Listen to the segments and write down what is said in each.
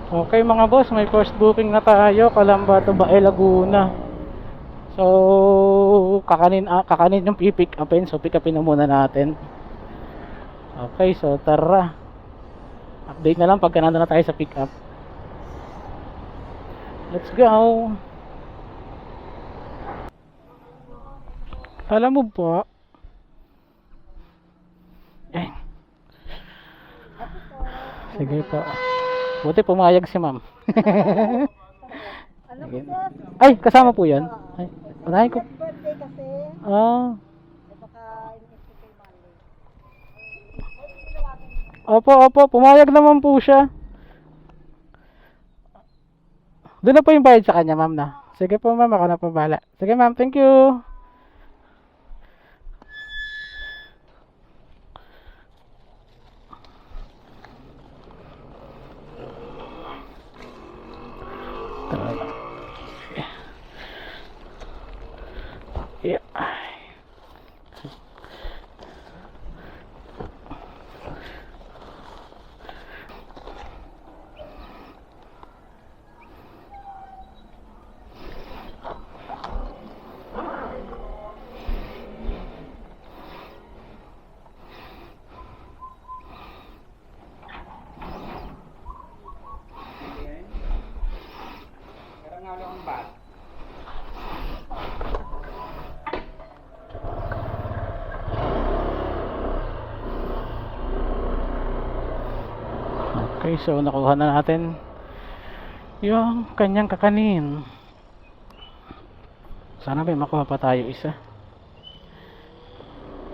Okay mga boss, may first booking na tayo, Calamba to Bae, Laguna. So, kakanin yung pipick upin. So, pick upin na muna natin. Okay, so tara. Update na lang pagka nandun na tayo sa pick up. Let's go. Alam mo po. Eh. Sige po. Buti pumayag si ma'am. Ano po sir? Ay, kasama po yan. Ay, unahin ko. Birthday kasi. Ah. Baka inisip kay Mandy. Opo, pumayag naman po siya. Doon na po yung bayad sa kanya, ma'am na. Sige po, ma'am, ako na po bahala. Sige, ma'am, thank you. Yeah. Okay, so nakuha na natin yung kanyang kakanin. Sana may makuha pa tayo isa.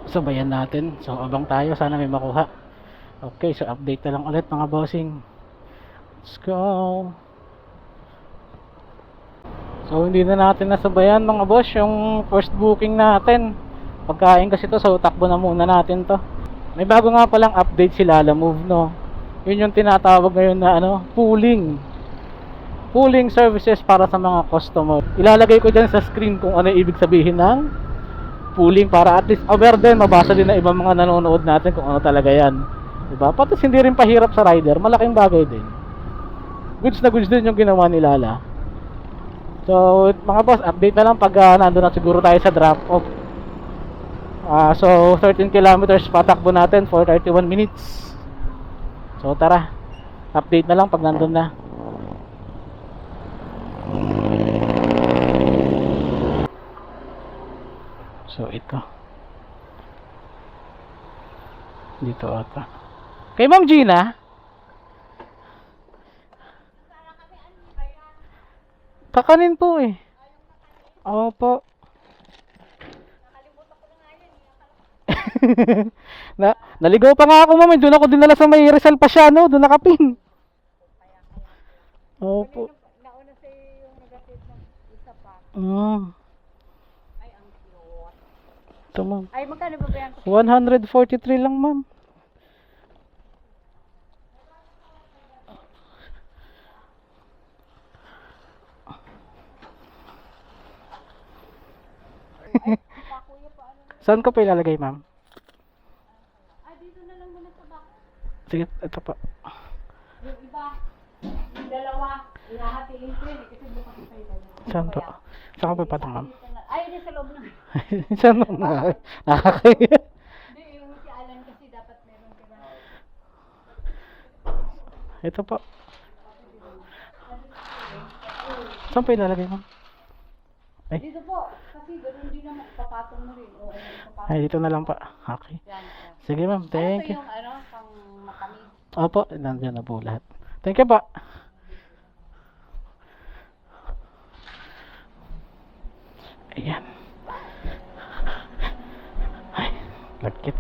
Sabayan natin. So abang tayo, sana may makuha. Okay, so update na lang ulit mga bossing. Let's go. So hindi na natin nasabayan mga boss yung first booking natin. Pagkain kasi to, so takbo na muna natin to. May bago nga palang update si Lalamove, no. Yun yung tinatawag ngayon na pooling services para sa mga customer. Ilalagay ko dyan sa screen kung ano ibig sabihin ng pooling para at least aware din, mabasa din ng ibang mga nanonood natin kung ano talaga yan, diba? Pati hindi rin pahirap sa rider, malaking bagay din. Goods na goods din yung ginawa ni Lala. So mga boss, update na lang pag nandun na siguro tayo sa drop off. So 13 kilometers patakbo natin for 31 minutes. So tara, update na lang pag nandun na. So ito dito ata kay Ma'am Gina. Kakanin po eh. Opo. Naligaw pa nga ako, ma'am. Doon ako dinala sa may Rizal Pasiano, doon nakapin. Opo. Nauna sa yung nagatid ng isa pa. Ay, ang cute. Ito, ma'am. Ay, magkano ba yan? 143 lang, ma'am. Saan ko pa ilalagay, ma'am? Ay, dito na lang muna sa back. Sige, ito pa. Yung iba, yung dalawa, inahatiin ko yun. Kasi bukas pa yun. Saan po? Saan ko pa ipatong, ma'am? Ay, hindi sa loob na. Saan, ma'am? Nakakaya. Hindi, yung si Alan kasi dapat meron ka na. Ito po. Saan pa ilalagay, ma'am? Ay. Dito po, kasi doon hindi na papatong mo rin. O, papatong. Ay, dito na lang pa. Okay. Yan. Sige, ma'am. Thank you. Ano yung pang matamis? Opo, nandiyan na po lahat. Thank you po. Ayan. Ay, lagkit.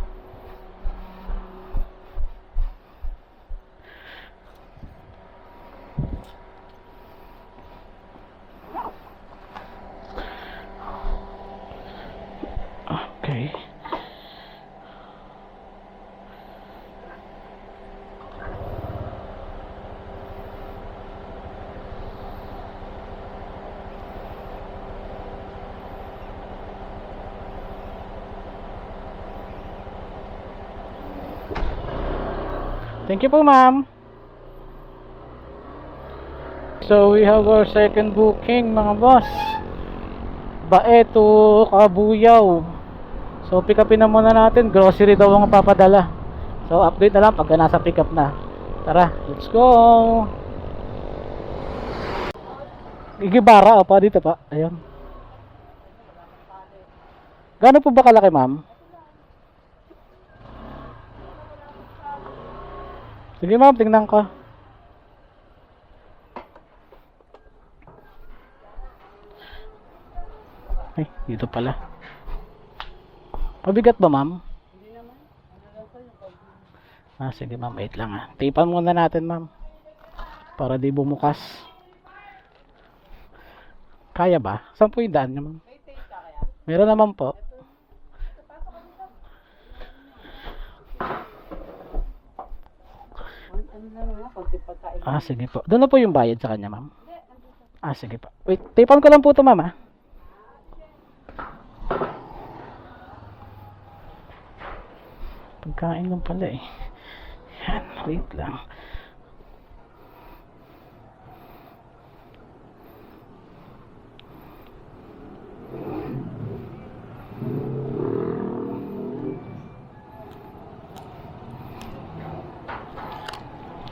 Okay. Thank you po, ma'am. So we have our second booking mga boss. Bae to Kabuyaw. So pick upin na muna natin. Grocery daw ang papadala. So update na lang pagka nasa pick up na. Tara, let's go. Igibara o pa dito pa. Ayun. Gaano po ba kalaki, ma'am? Sige, ma'am, tingnan ko. Ay, dito pala. Mabigat ba, ma'am? Ah, sige, ma'am, wait lang ah. Tipan muna natin, ma'am. Para di bumukas. Kaya ba? Saan po yung daan niya, ma'am? Meron naman po. Ah, sige po. Doon na po yung bayad sa kanya, ma'am. Ah, sige po. Wait, tipan ko lang po ito, ma'am, ah. Pagkain lang pala eh. Yan, wait lang.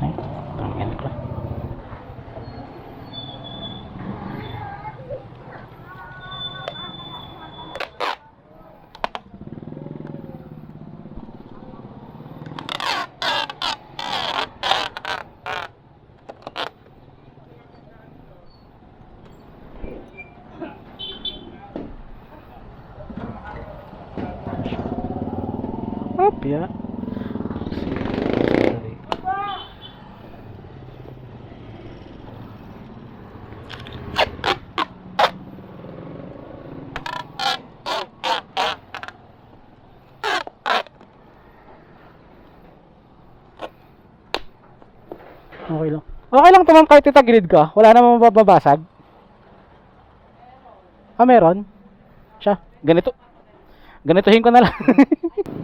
Ay, tangin ko. Up, ya. Okay lang. Okay lang to, ma'am, kahit itagilid ka. Wala namang mababasag. Ah, meron? Siya. Ganito. Ganituhin ko na lang.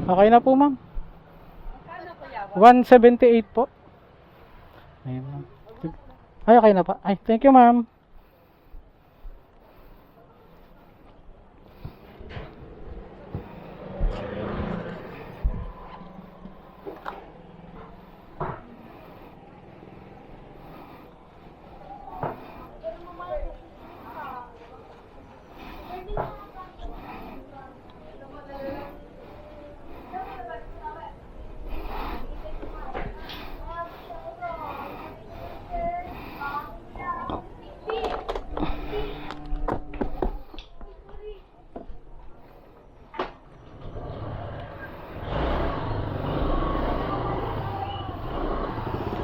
Okay na po, ma'am. 178 po. Ayun, ma'am. Ay, okay na pa. Ay, thank you, ma'am.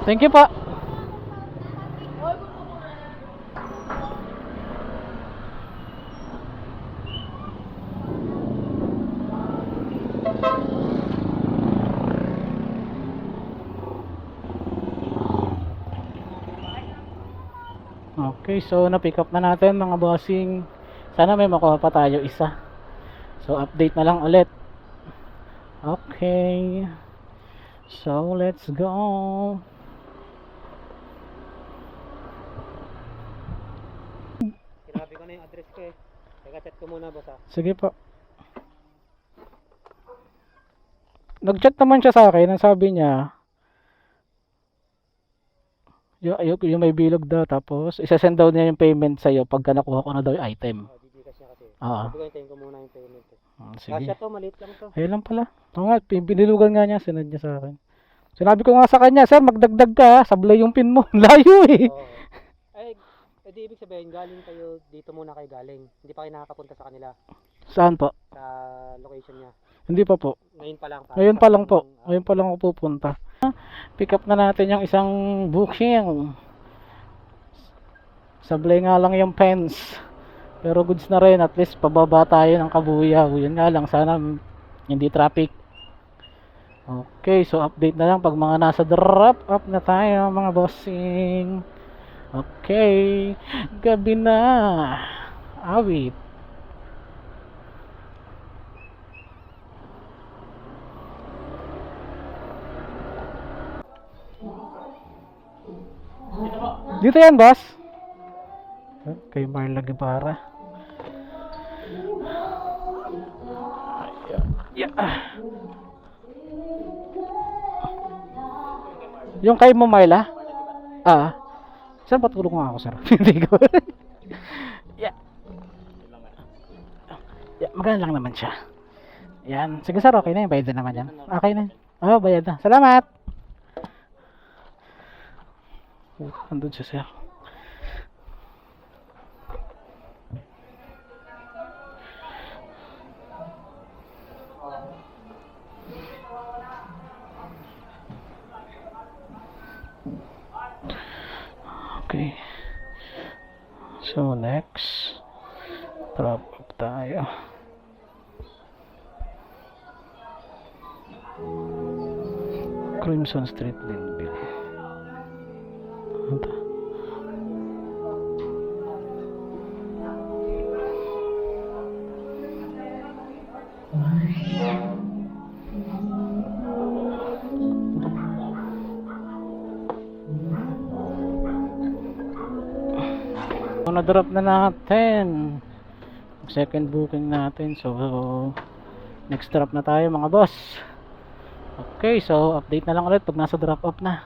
Thank you po. Okay, so na-pick up na natin mga bossing. Sana may makuha pa tayo isa. So update na lang ulit. Okay. So let's go. Sinabi ko na yung address ko eh. Teka, chat ko muna, boss ah. Sige po. Nag-chat naman siya sa akin. Ang sabi niya, yung may bilog daw. Tapos, isasend daw niya yung payment sa'yo pagka nakuha ko na daw yung item. Oh, Gcash niya kasi. Oo. Sabi ko, hintayin ko muna yung payment eh. Sige. Kasya to, maliit lang to. Ayun lang pala. Oo nga, binilugan nga niya. Sinad niya sa akin. Sinabi ko nga sa kanya, sir, magdagdag ka. Sablay yung pin mo. Layo eh. Oo. Ay, edi ibig sabihin, galing kayo dito muna kayo galing. Hindi pa kayo nakakapunta sa kanila. Saan po? Sa location niya. Hindi pa po. Ngayon pa lang. Ngayon pa lang po. Ngayon pa lang ako pupunta. Pick up na natin yung isang booking. Sablay nga lang yung pens. Pero goods na rin. At least pababa tayo ng Kabuyaw. Yun nga lang. Sana hindi traffic. Okay. So update na lang pag mga nasa drop up na tayo mga bossing. Okay. Gabi na. Awit. Dito yan, boss. Kay Marla Guevara. Yung kay mo, Marla? Sir, patulong nga ako, sir. Hindi ko. Yeah. Maganda lang naman siya. Yan. Sige, sir, okay na yun. Bayad na naman yan. Okay na. Bayad na. Salamat! Andun siya, sir. Okay. So, next. Drop off tayo. Crimson Street, Linville. Ito. So, na-drop na natin. Second booking natin. So, next drop na tayo mga boss. Okay, so update na lang ulit pag nasa drop off na.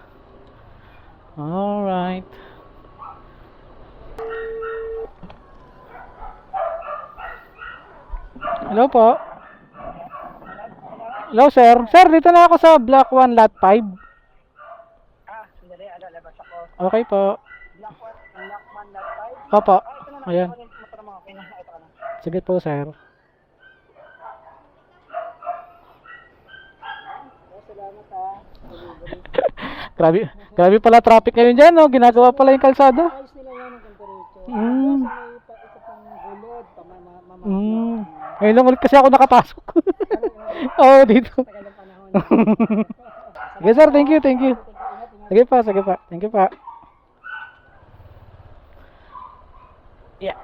Alright. Hello po. Hello sir. Sir, dito na ako sa Block 1 Lot 5. Sandali, lalabas ako. Okay po. Block 1, Lot 5. Opo. Ito na, Ayan. mata mo. Okay na, ito ka na. Sige po sir. Salamat ha. Grabe pala traffic ngayon dyan, no? Ginagawa pala yung kalsada. Ayos nila yan ang temperature. Mm. Isa pang gulod, Ngayon lang ulit kasi ako nakapasok. Dito. tagal ng panahon. Sige sir, thank you, thank you. Sige pa, sige pa. Thank you pa.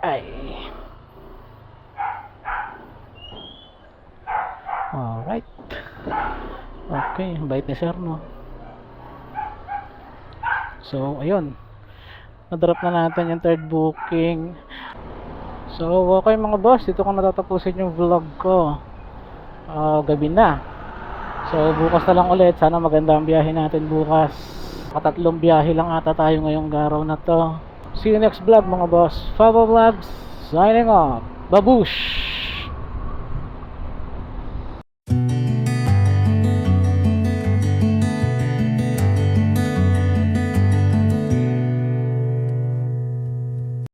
Ay. Alright. Okay, bait ni sir, no? So, ayun. Na-drop na natin yung third booking. So, okay mga boss, dito ko natatapusin yung vlog ko. Gabi na. So, bukas na lang ulit. Sana maganda ang biyahe natin bukas. Katatlong biyahe lang ata tayo ngayong araw na to. See you next vlog mga boss. Fabo Vlogs, signing off. Babush!